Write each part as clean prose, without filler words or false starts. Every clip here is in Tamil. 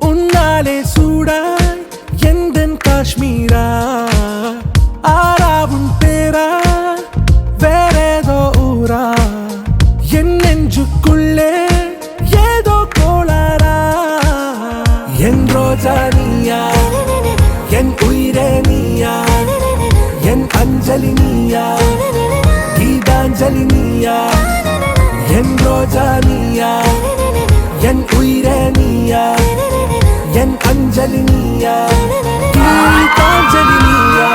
உன்னாலே சூடாய் எந்தன் காஷ்மீரா ஆறாவும் பேரா வேறேதோ ஊரா என் நெஞ்சுக்குள்ளே ஏதோ கோளாரா என் ரோஜா நீயா என் உயிரே நீயா என் அஞ்சலி நீயா கீதாஞ்சலி நீயா என் ரோஜா நீயா என் உயிரே நீயா என் அஞ்சலி நீயா கீதாஞ்சலி நீயா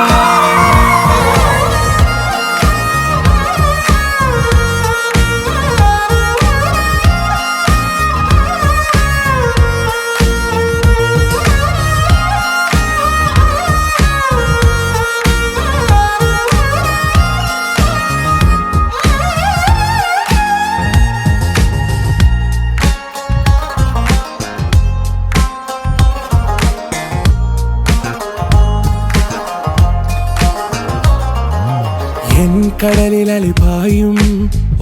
என் கடலில் அலிபாயும்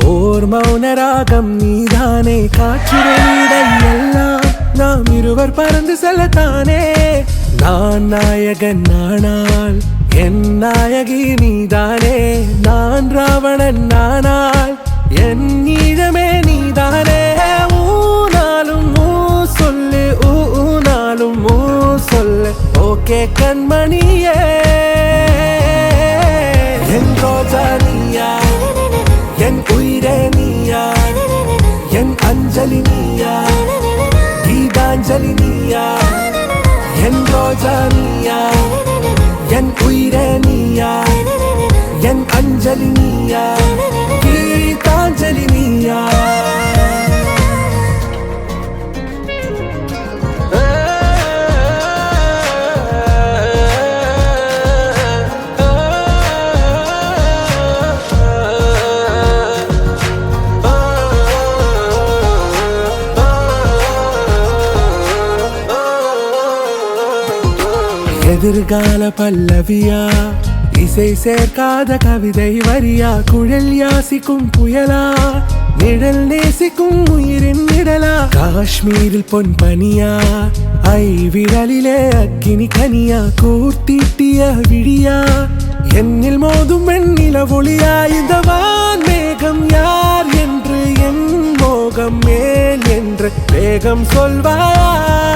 ஓர் மௌனராகம் நீதானே காற்றுடன் எல்லாம் நாம் இருவர் பறந்து செல்லத்தானே நான் நாயகன் நானால் என் நாயகி நீதானே நான் ராவணன் நானால் என் ஈழமே நீதானே ஊனாலும் ஊ சொல்லு ஊனாலும் ஊ சொல்லு ஓகே கண்மணியே என் ரோஜா நீயா என் உயிரே நீயா என் அஞ்சலி நீயா கீதாஞ்சலி நீயா என் ரோஜா நீயா என் உயிரே நீயா என் அஞ்சலி நீயா கீதாஞ்சலி நீயா எதிர்கால பல்லவியா இசை சேர்க்காத கவிதை வரியா குழல் யாசிக்கும் புயலா நிழல் நேசிக்கும் உயிரின் நிழலா காஷ்மீரில் பொன் பனியா ஐ விரலிலே அக்கினி கனியா கூர்த்திட்டிய விழியா என்னில் மோதும் வெண்ணில ஒளியா இந்த வான் மேகம் யார் என்று என் மோகம் மேல் என்று வேகம் சொல்வாயா